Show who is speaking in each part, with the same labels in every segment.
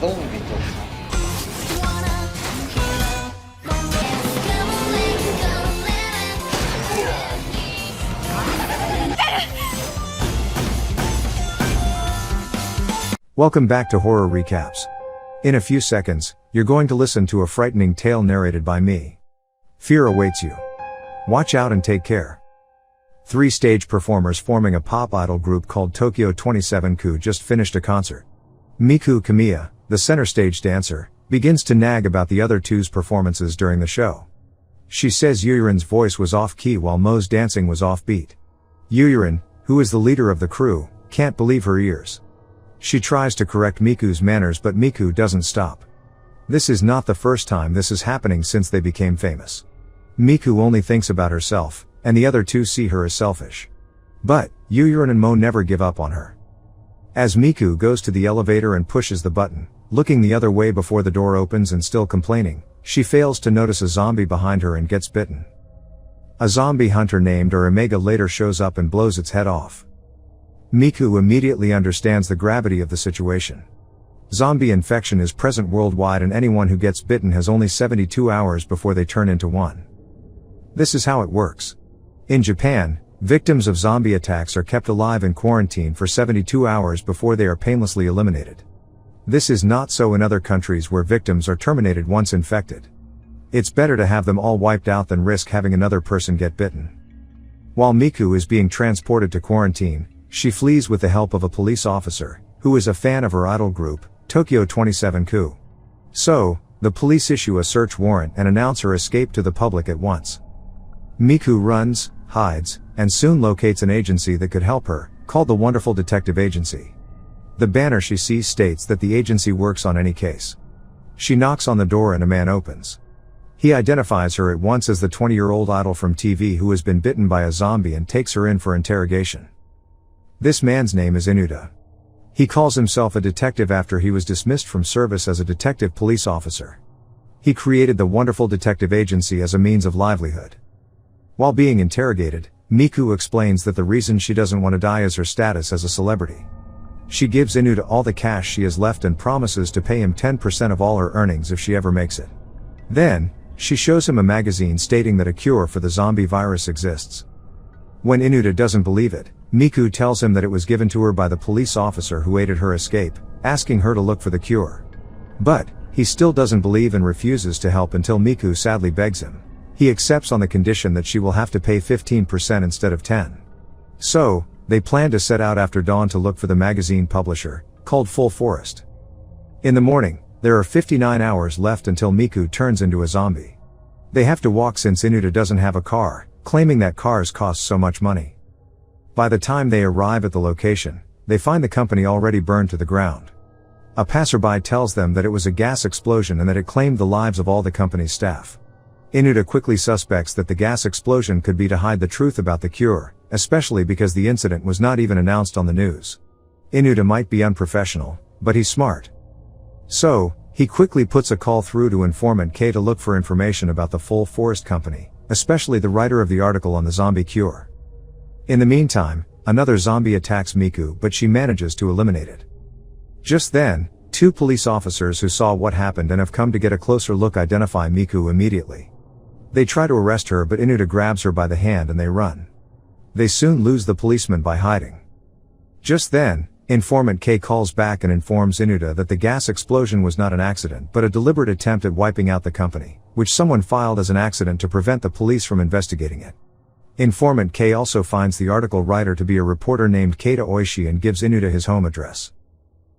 Speaker 1: 너무 재밌죠.
Speaker 2: Welcome back to Horror Recaps. In a few seconds, you're going to listen to a frightening tale narrated by me. Fear awaits you. Watch out and take care. 3 stage performers forming a pop idol group called Tokyo 27Ku just finished a concert. Miku Kamiya, the center stage dancer, begins to nag about the other two's performances during the show. She says Yuyurin's voice was off-key while Mo's dancing was off-beat. Yuyurin, who is the leader of the crew, can't believe her ears. She tries to correct Miku's manners, but Miku doesn't stop. This is not the first time this is happening since they became famous. Miku only thinks about herself, and the other two see her as selfish. But Yuyurin and Mo never give up on her. As Miku goes to the elevator and pushes the button, looking the other way before the door opens and still complaining, she fails to notice a zombie behind her and gets bitten. A zombie hunter named Omega later shows up and blows its head off. Miku immediately understands the gravity of the situation. Zombie infection is present worldwide, and anyone who gets bitten has only 72 hours before they turn into one. This is how it works. In Japan, victims of zombie attacks are kept alive in quarantine for 72 hours before they are painlessly eliminated. This is not so in other countries where victims are terminated once infected. It's better to have them all wiped out than risk having another person get bitten. While Miku is being transported to quarantine, she flees with the help of a police officer, who is a fan of her idol group, Tokyo 27Ku. So, the police issue a search warrant and announce her escape to the public at once. Miku runs, hides, and soon locates an agency that could help her, called the Wonderful Detective Agency. The banner she sees states that the agency works on any case. She knocks on the door and a man opens. He identifies her at once as the 20-year-old idol from TV who has been bitten by a zombie and takes her in for interrogation. This man's name is Inuta. He calls himself a detective after he was dismissed from service as a detective police officer. He created the Wonderful Detective Agency as a means of livelihood. While being interrogated, Miku explains that the reason she doesn't want to die is her status as a celebrity. She gives Inuta all the cash she has left and promises to pay him 10% of all her earnings if she ever makes it. Then, she shows him a magazine stating that a cure for the zombie virus exists. When Inuta doesn't believe it, Miku tells him that it was given to her by the police officer who aided her escape, asking her to look for the cure. But he still doesn't believe and refuses to help until Miku sadly begs him. He accepts on the condition that she will have to pay 15% instead of 10%. So, they plan to set out after dawn to look for the magazine publisher, called Full Forest. In the morning, there are 59 hours left until Miku turns into a zombie. They have to walk since Inuta doesn't have a car, claiming that cars cost so much money. By the time they arrive at the location, they find the company already burned to the ground. A passerby tells them that it was a gas explosion and that it claimed the lives of all the company's staff. Inuta quickly suspects that the gas explosion could be to hide the truth about the cure, especially because the incident was not even announced on the news. Inuta might be unprofessional, but he's smart. So, he quickly puts a call through to informant K to look for information about the Full Forest Company, especially the writer of the article on the zombie cure. In the meantime, another zombie attacks Miku, but she manages to eliminate it. Just then, 2 police officers who saw what happened and have come to get a closer look identify Miku immediately. They try to arrest her, but Inuta grabs her by the hand and they run. They soon lose the policeman by hiding. Just then, informant K calls back and informs Inuta that the gas explosion was not an accident but a deliberate attempt at wiping out the company, which someone filed as an accident to prevent the police from investigating it. Informant K also finds the article writer to be a reporter named Keita Oishi and gives Inuta his home address.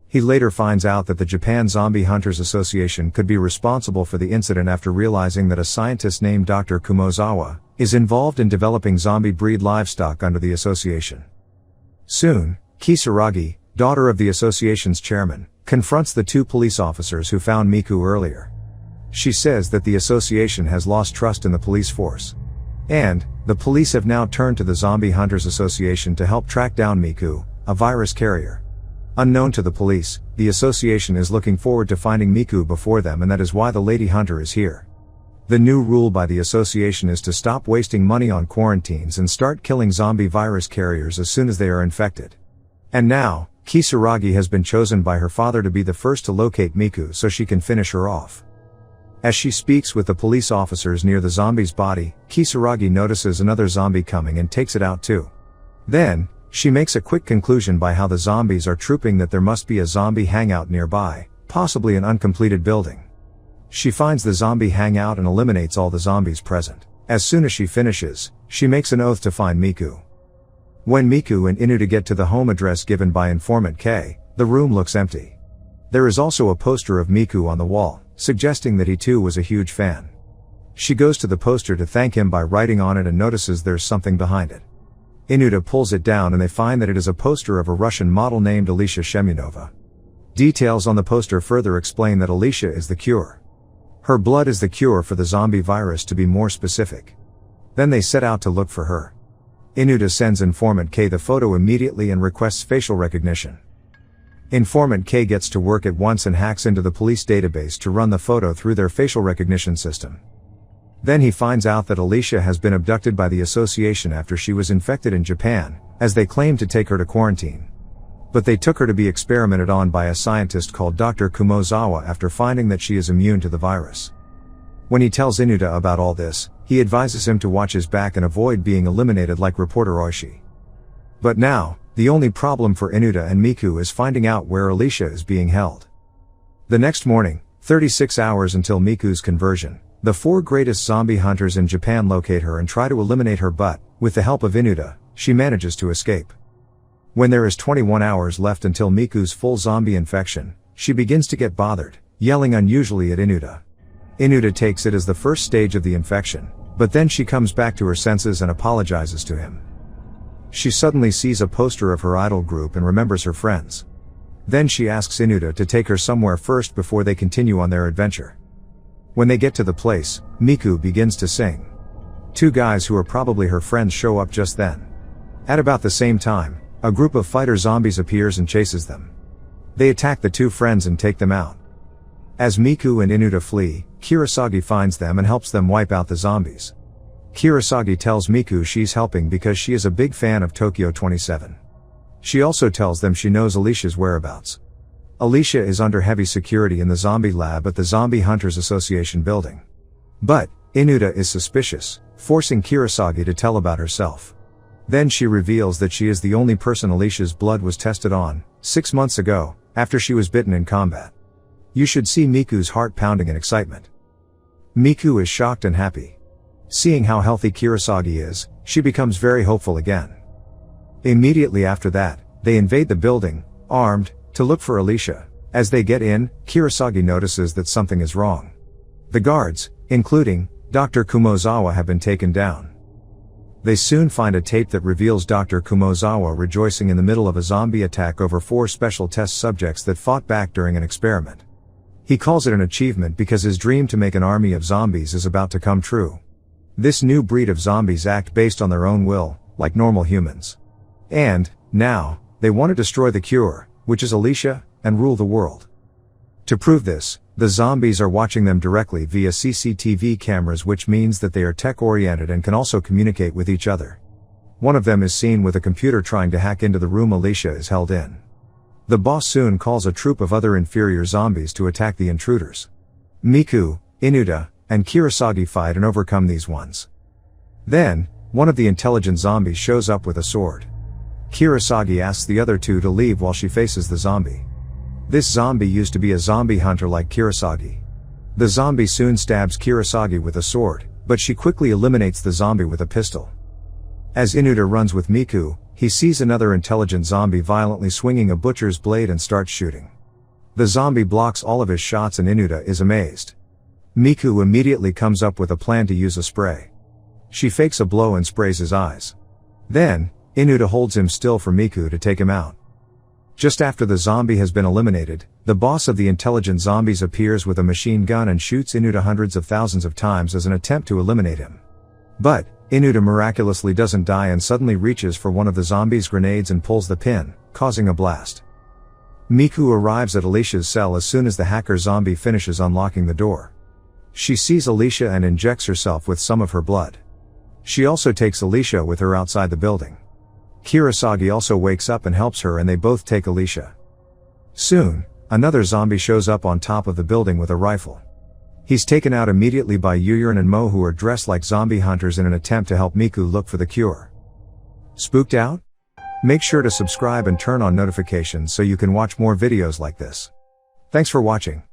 Speaker 2: He later finds out that the Japan Zombie Hunters Association could be responsible for the incident after realizing that a scientist named Dr. Kumozawa is involved in developing zombie breed livestock under the association. Soon, Kisaragi, daughter of the association's chairman, confronts the 2 police officers who found Miku earlier. She says that the association has lost trust in the police force. And, the police have now turned to the Zombie Hunters Association to help track down Miku, a virus carrier. Unknown to the police, the association is looking forward to finding Miku before them, and that is why the Lady Hunter is here. The new rule by the association is to stop wasting money on quarantines and start killing zombie virus carriers as soon as they are infected. And now, Kisaragi has been chosen by her father to be the first to locate Miku so she can finish her off. As she speaks with the police officers near the zombie's body, Kisaragi notices another zombie coming and takes it out too. Then, she makes a quick conclusion by how the zombies are trooping that there must be a zombie hangout nearby, possibly an uncompleted building. She finds the zombie hangout and eliminates all the zombies present. As soon as she finishes, she makes an oath to find Miku. When Miku and Inuta get to the home address given by informant K, the room looks empty. There is also a poster of Miku on the wall, suggesting that he too was a huge fan. She goes to the poster to thank him by writing on it and notices there's something behind it. Inuta pulls it down and they find that it is a poster of a Russian model named Alicia Shemunova. Details on the poster further explain that Alicia is the cure. Her blood is the cure for the zombie virus, to be more specific. Then they set out to look for her. Inuta sends informant K the photo immediately and requests facial recognition. Informant K gets to work at once and hacks into the police database to run the photo through their facial recognition system. Then he finds out that Alicia has been abducted by the association after she was infected in Japan, as they claimed to take her to quarantine. But they took her to be experimented on by a scientist called Dr. Kumozawa after finding that she is immune to the virus. When he tells Inuta about all this, he advises him to watch his back and avoid being eliminated like reporter Oishi. But now, the only problem for Inuta and Miku is finding out where Alicia is being held. The next morning, 36 hours until Miku's conversion, the 4 greatest zombie hunters in Japan locate her and try to eliminate her, but, with the help of Inuta, she manages to escape. When there is 21 hours left until Miku's full zombie infection, she begins to get bothered, yelling unusually at Inuta. Inuta takes it as the first stage of the infection, but then she comes back to her senses and apologizes to him. She suddenly sees a poster of her idol group and remembers her friends. Then she asks Inuta to take her somewhere first before they continue on their adventure. When they get to the place, Miku begins to sing. 2 guys who are probably her friends show up just then. At about the same time, a group of fighter zombies appears and chases them. They attack the 2 friends and take them out. As Miku and Inuta flee, Kirasagi finds them and helps them wipe out the zombies. Kirasagi tells Miku she's helping because she is a big fan of Tokyo 27. She also tells them she knows Alicia's whereabouts. Alicia is under heavy security in the zombie lab at the Zombie Hunters Association building. But, Inuta is suspicious, forcing Kirasagi to tell about herself. Then she reveals that she is the only person Alicia's blood was tested on, 6 months ago, after she was bitten in combat. You should see Miku's heart pounding in excitement. Miku is shocked and happy. Seeing how healthy Kirasagi is, she becomes very hopeful again. Immediately after that, they invade the building, armed, to look for Alicia. As they get in, Kirasagi notices that something is wrong. The guards, including Dr. Kumozawa, have been taken down. They soon find a tape that reveals Dr. Kumozawa rejoicing in the middle of a zombie attack over 4 special test subjects that fought back during an experiment. He calls it an achievement because his dream to make an army of zombies is about to come true. This new breed of zombies act based on their own will, like normal humans. And, now, they want to destroy the cure, which is Alicia, and rule the world. To prove this, the zombies are watching them directly via CCTV cameras, which means that they are tech-oriented and can also communicate with each other. One of them is seen with a computer trying to hack into the room Alicia is held in. The boss soon calls a troop of other inferior zombies to attack the intruders. Miku, Inuta, and Kirasagi fight and overcome these ones. Then, one of the intelligent zombies shows up with a sword. Kirasagi asks the other 2 to leave while she faces the zombie. This zombie used to be a zombie hunter like Kirasagi. The zombie soon stabs Kirasagi with a sword, but she quickly eliminates the zombie with a pistol. As Inuta runs with Miku, he sees another intelligent zombie violently swinging a butcher's blade and starts shooting. The zombie blocks all of his shots and Inuta is amazed. Miku immediately comes up with a plan to use a spray. She fakes a blow and sprays his eyes. Then, Inuta holds him still for Miku to take him out. Just after the zombie has been eliminated, the boss of the intelligent zombies appears with a machine gun and shoots Inuta hundreds of thousands of times as an attempt to eliminate him. But, Inuta miraculously doesn't die and suddenly reaches for one of the zombies' grenades and pulls the pin, causing a blast. Miku arrives at Alicia's cell as soon as the hacker zombie finishes unlocking the door. She sees Alicia and injects herself with some of her blood. She also takes Alicia with her outside the building. Kirasagi also wakes up and helps her and they both take Alicia. Soon, another zombie shows up on top of the building with a rifle. He's taken out immediately by Yuyurin and Mo, who are dressed like zombie hunters in an attempt to help Miku look for the cure. Spooked out? Make sure to subscribe and turn on notifications so you can watch more videos like this. Thanks for watching.